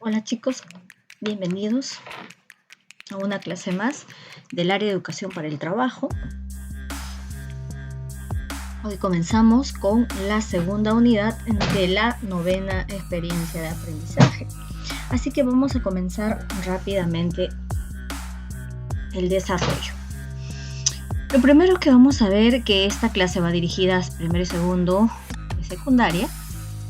Hola chicos, bienvenidos a una clase más del área de educación para el trabajo. Hoy comenzamos con la segunda unidad de la novena experiencia de aprendizaje. Así que vamos a comenzar rápidamente el desarrollo. Lo primero que vamos a ver que esta clase va dirigida a primero y segundo de secundaria.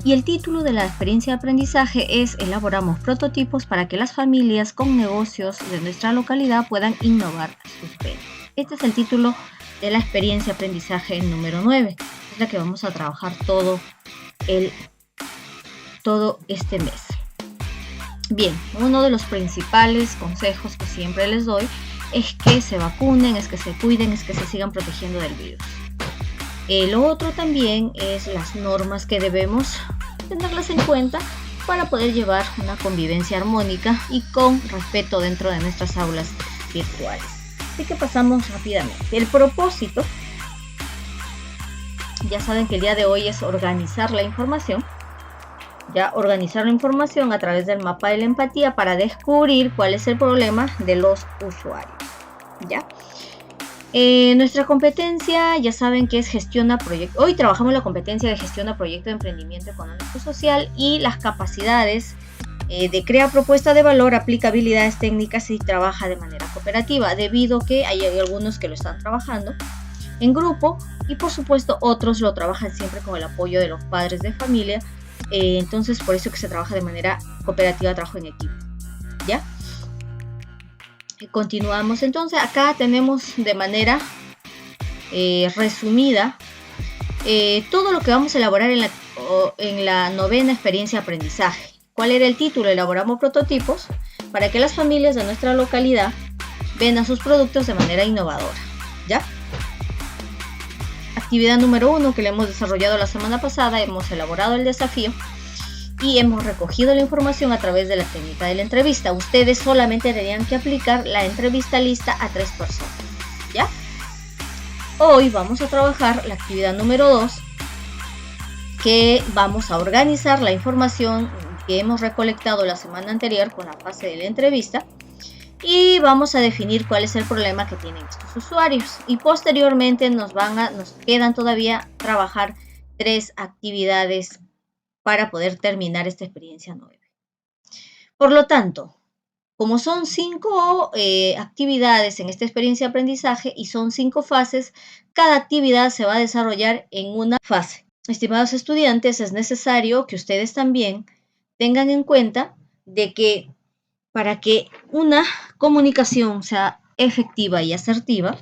Y el título de la experiencia de aprendizaje es Elaboramos prototipos para que las familias con negocios de nuestra localidad puedan innovar sus ventas. Este es el título de la experiencia de aprendizaje número 9. Es la que vamos a trabajar todo este mes. Bien, uno de los principales consejos que siempre les doy es que se vacunen, es que se cuiden, es que se sigan protegiendo del virus. Lo otro también es las normas que debemos tenerlas en cuenta para poder llevar una convivencia armónica y con respeto dentro de nuestras aulas virtuales. Así que pasamos rápidamente. El propósito, ya saben que el día de hoy es organizar la información. Organizar la información a través del mapa de la empatía para descubrir cuál es el problema de los usuarios. Nuestra competencia, ya saben que es gestiona proyecto. Hoy trabajamos la competencia de gestiona proyecto de emprendimiento económico social y las capacidades de crear propuesta de valor, aplica habilidades técnicas y trabaja de manera cooperativa, debido a que hay algunos que lo están trabajando en grupo y por supuesto otros lo trabajan siempre con el apoyo de los padres de familia. Entonces por eso que se trabaja de manera cooperativa, trabajo en equipo. Continuamos entonces. Acá tenemos de manera resumida todo lo que vamos a elaborar en la novena experiencia de aprendizaje. ¿Cuál era el título? Elaboramos prototipos para que las familias de nuestra localidad vendan sus productos de manera innovadora. Actividad número 1 que le hemos desarrollado la semana pasada, hemos elaborado el desafío y hemos recogido la información a través de la técnica de la entrevista. Ustedes solamente tendrían que aplicar la entrevista lista a 3 personas. Hoy vamos a trabajar la actividad número 2, que vamos a organizar la información que hemos recolectado la semana anterior con la fase de la entrevista y vamos a definir cuál es el problema que tienen estos usuarios. Y posteriormente nos quedan todavía trabajar 3 actividades para poder terminar esta experiencia 9. Por lo tanto, como son 5 actividades en esta experiencia de aprendizaje y son 5 fases, cada actividad se va a desarrollar en una fase. Estimados estudiantes, es necesario que ustedes también tengan en cuenta de que para que una comunicación sea efectiva y asertiva,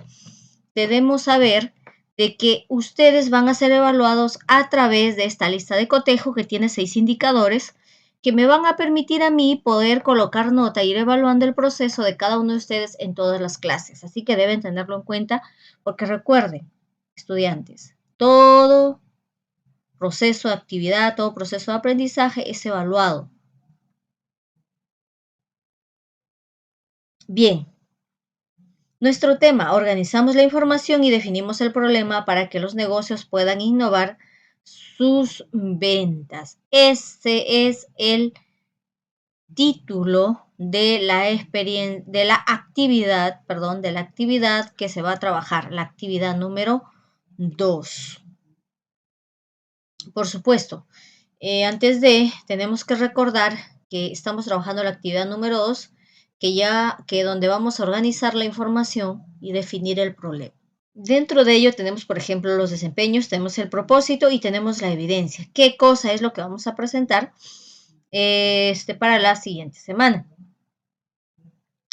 debemos saber de que ustedes van a ser evaluados a través de esta lista de cotejo que tiene 6 indicadores que me van a permitir a mí poder colocar nota e ir evaluando el proceso de cada uno de ustedes en todas las clases. Así que deben tenerlo en cuenta porque recuerden, estudiantes, todo proceso de actividad, todo proceso de aprendizaje es evaluado. Bien. Nuestro tema, organizamos la información y definimos el problema para que los negocios puedan innovar sus ventas. Ese es el título de la actividad que se va a trabajar, la actividad número 2. Por supuesto, tenemos que recordar que estamos trabajando la actividad número 2, que donde vamos a organizar la información y definir el problema. Dentro de ello tenemos, por ejemplo, los desempeños, tenemos el propósito y tenemos la evidencia. ¿Qué cosa es lo que vamos a presentar para la siguiente semana?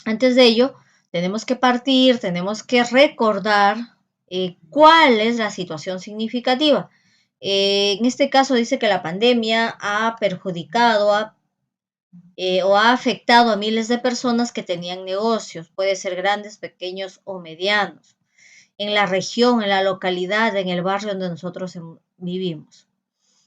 Antes de ello, tenemos que tenemos que recordar cuál es la situación significativa. En este caso dice que la pandemia ha perjudicado o ha afectado a miles de personas que tenían negocios, puede ser grandes, pequeños o medianos, en la región, en la localidad, en el barrio donde nosotros vivimos.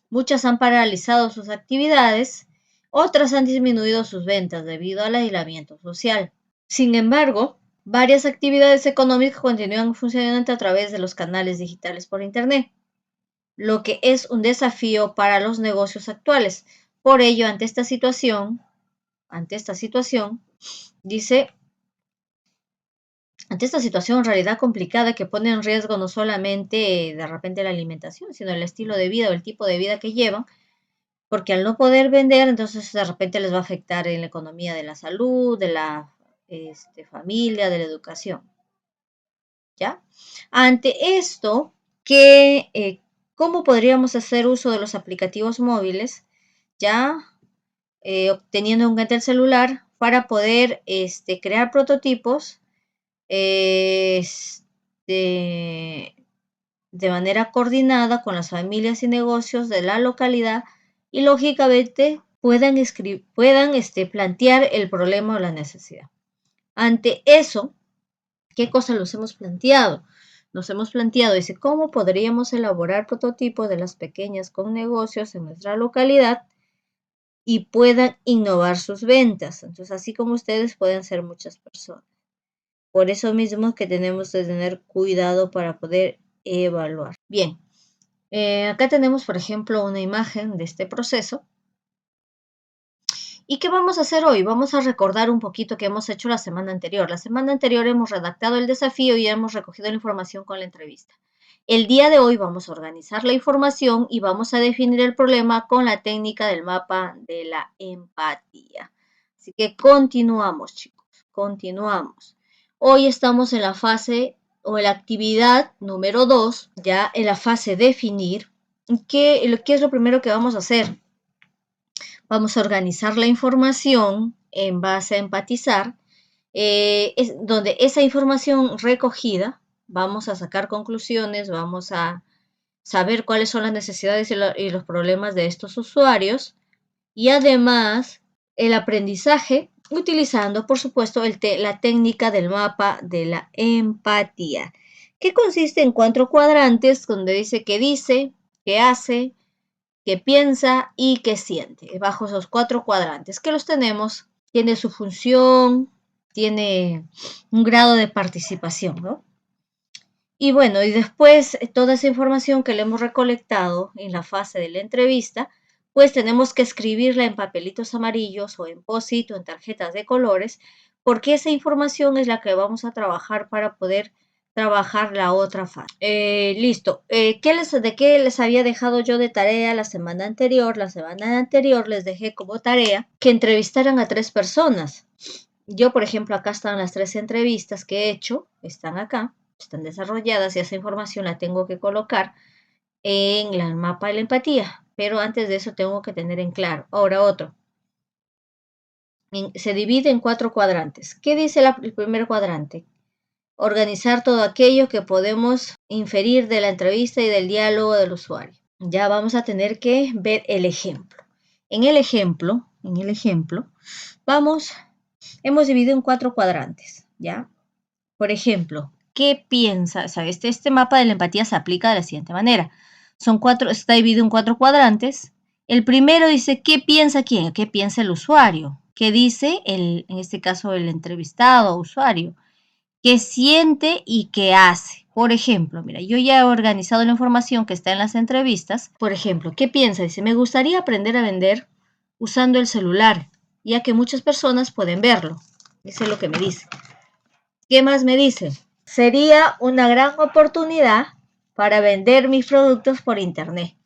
Muchas han paralizado sus actividades, otras han disminuido sus ventas debido al aislamiento social. Sin embargo, varias actividades económicas continúan funcionando a través de los canales digitales por Internet, lo que es un desafío para los negocios actuales. Por ello, ante esta situación, ante esta situación, dice, ante esta situación en realidad complicada que pone en riesgo no solamente de repente la alimentación, sino el estilo de vida o el tipo de vida que llevan, porque al no poder vender, entonces de repente les va a afectar en la economía de la salud, de la familia, de la educación. ¿Ya? Ante esto, ¿cómo podríamos hacer uso de los aplicativos móviles? ¿Ya? Obteniendo un el celular para poder crear prototipos de manera coordinada con las familias y negocios de la localidad y lógicamente puedan plantear el problema o la necesidad. Ante eso, ¿qué cosas nos hemos planteado? Nos hemos planteado, dice, ¿cómo podríamos elaborar prototipos de las pequeñas con negocios en nuestra localidad y puedan innovar sus ventas? Entonces, así como ustedes pueden ser muchas personas. Por eso mismo que tenemos que tener cuidado para poder evaluar. Bien, acá tenemos, por ejemplo, una imagen de este proceso. ¿Y qué vamos a hacer hoy? Vamos a recordar un poquito que hemos hecho la semana anterior. La semana anterior hemos redactado el desafío y hemos recogido la información con la entrevista. El día de hoy vamos a organizar la información y vamos a definir el problema con la técnica del mapa de la empatía. Así que continuamos, chicos, continuamos. Hoy estamos en la fase o en la actividad número 2, ya en la fase definir. ¿Qué es lo primero que vamos a hacer? Vamos a organizar la información en base a empatizar, donde esa información recogida, vamos a sacar conclusiones, vamos a saber cuáles son las necesidades y los problemas de estos usuarios y además el aprendizaje utilizando, por supuesto, la técnica del mapa de la empatía, que consiste en 4 cuadrantes donde dice qué hace, qué piensa y qué siente, bajo esos 4 cuadrantes que los tenemos, tiene su función, tiene un grado de participación, ¿no? Y bueno, y después toda esa información que le hemos recolectado en la fase de la entrevista, pues tenemos que escribirla en papelitos amarillos o en post-it o en tarjetas de colores, porque esa información es la que vamos a trabajar para poder trabajar la otra fase. Listo. ¿De qué les había dejado yo de tarea la semana anterior? La semana anterior les dejé como tarea que entrevistaran a 3 personas. Yo, por ejemplo, acá están las 3 entrevistas que he hecho, están acá, están desarrolladas y esa información la tengo que colocar en el mapa de la empatía. Pero antes de eso tengo que tener en claro. Ahora otro. Se divide en 4 cuadrantes. ¿Qué dice el primer cuadrante? Organizar todo aquello que podemos inferir de la entrevista y del diálogo del usuario. Ya vamos a tener que ver el ejemplo. En el ejemplo, hemos dividido en 4 cuadrantes, ¿ya? Por ejemplo, ¿qué piensa? ¿Sabes? Este mapa de la empatía se aplica de la siguiente manera. Está dividido en 4 cuadrantes. El primero dice, ¿qué piensa quién? ¿Qué piensa el usuario? ¿Qué dice, en este caso, el entrevistado o usuario? ¿Qué siente y qué hace? Por ejemplo, mira, yo ya he organizado la información que está en las entrevistas. Por ejemplo, ¿qué piensa? Dice, me gustaría aprender a vender usando el celular, ya que muchas personas pueden verlo. Eso es lo que me dice. ¿Qué más me dice? Sería una gran oportunidad para vender mis productos por internet.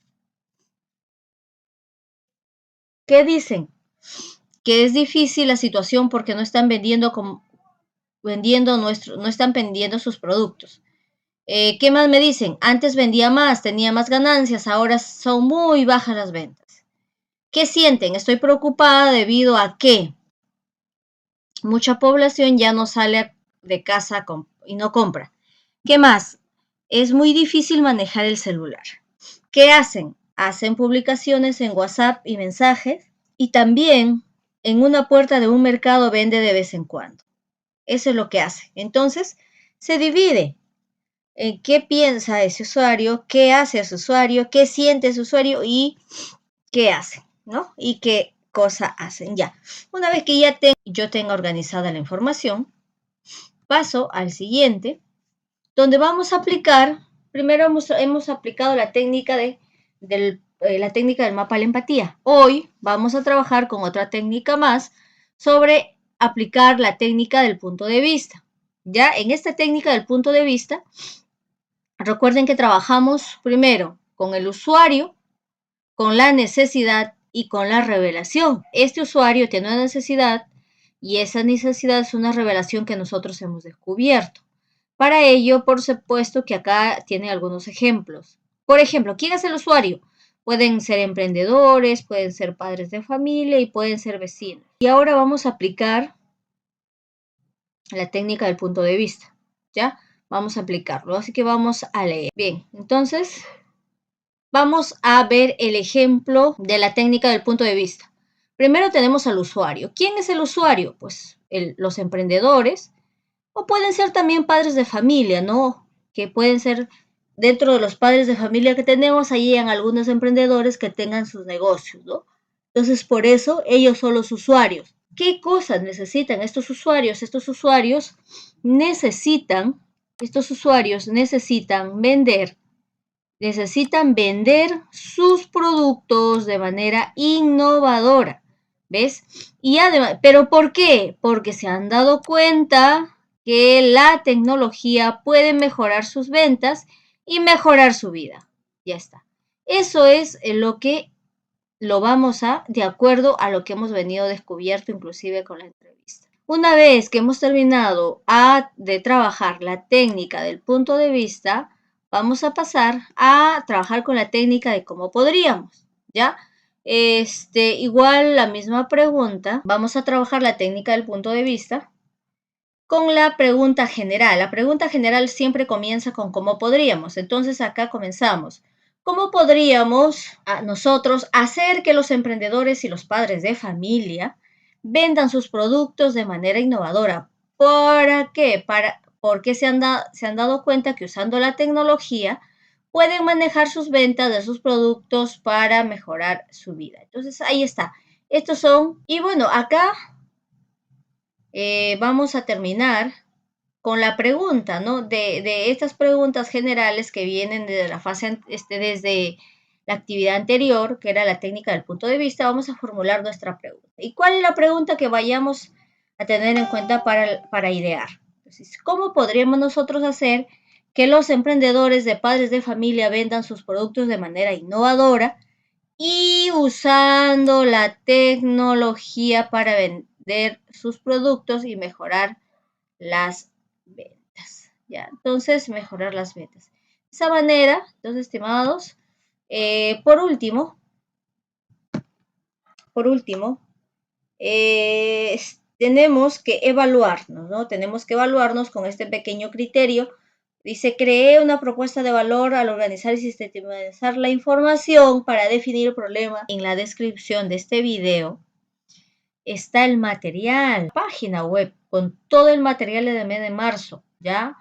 ¿Qué dicen? Que es difícil la situación porque no están no están vendiendo sus productos. ¿Qué más me dicen? Antes vendía más, tenía más ganancias, ahora son muy bajas las ventas. ¿Qué sienten? Estoy preocupada debido a que mucha población ya no sale de casa y no compra. ¿Qué más? Es muy difícil manejar el celular. ¿Qué hacen? Hacen publicaciones en WhatsApp y mensajes y también en una puerta de un mercado vende de vez en cuando. Eso es lo que hace. Entonces, se divide en qué piensa ese usuario, qué hace ese usuario, qué siente ese usuario y qué hace, ¿no? Y qué cosa hacen. Ya, una vez que yo tenga organizada la información, paso al siguiente, donde vamos a aplicar, primero hemos aplicado la técnica la técnica del mapa de la empatía. Hoy vamos a trabajar con otra técnica más sobre aplicar la técnica del punto de vista. Ya en esta técnica del punto de vista, recuerden que trabajamos primero con el usuario, con la necesidad y con la revelación. Este usuario tiene una necesidad y esa necesidad es una revelación que nosotros hemos descubierto. Para ello, por supuesto que acá tiene algunos ejemplos. Por ejemplo, ¿quién es el usuario? Pueden ser emprendedores, pueden ser padres de familia y pueden ser vecinos. Y ahora vamos a aplicar la técnica del punto de vista, ¿ya? Vamos a aplicarlo, así que vamos a leer. Bien, entonces vamos a ver el ejemplo de la técnica del punto de vista. Primero tenemos al usuario. ¿Quién es el usuario? Pues los emprendedores o pueden ser también padres de familia, ¿no? Que pueden ser dentro de los padres de familia que tenemos, ahí en algunos emprendedores que tengan sus negocios, ¿no? Entonces, por eso ellos son los usuarios. ¿Qué cosas necesitan estos usuarios? Estos usuarios necesitan vender sus productos de manera innovadora, ¿ves? Y además, ¿pero por qué? Porque se han dado cuenta que la tecnología puede mejorar sus ventas y mejorar su vida. Ya está. Eso es lo que lo vamos a, de acuerdo a lo que hemos venido descubierto inclusive con la entrevista. Una vez que hemos terminado de trabajar la técnica del punto de vista, vamos a pasar a trabajar con la técnica de cómo podríamos, ¿ya? Igual la misma pregunta, vamos a trabajar la técnica del punto de vista con la pregunta general. La pregunta general siempre comienza con cómo podríamos. Entonces acá comenzamos. ¿Cómo podríamos nosotros hacer que los emprendedores y los padres de familia vendan sus productos de manera innovadora? ¿Para qué? Porque se han dado cuenta que usando la tecnología pueden manejar sus ventas de sus productos para mejorar su vida. Entonces ahí está. Estos son, y bueno, acá vamos a terminar con la pregunta, ¿no? De estas preguntas generales que vienen desde la fase, desde la actividad anterior, que era la técnica del punto de vista, vamos a formular nuestra pregunta. ¿Y cuál es la pregunta que vayamos a tener en cuenta para idear? Entonces, ¿cómo podríamos nosotros hacer que los emprendedores de padres de familia vendan sus productos de manera innovadora y usando la tecnología para vender sus productos y mejorar las ventas? ¿Ya? Entonces, mejorar las ventas. De esa manera, entonces, estimados, por último, tenemos que evaluarnos, ¿no? Tenemos que evaluarnos con este pequeño criterio. Dice, creé una propuesta de valor al organizar y sistematizar la información para definir el problema. En la descripción de este video está el material, página web, con todo el material del mes de marzo, ¿ya?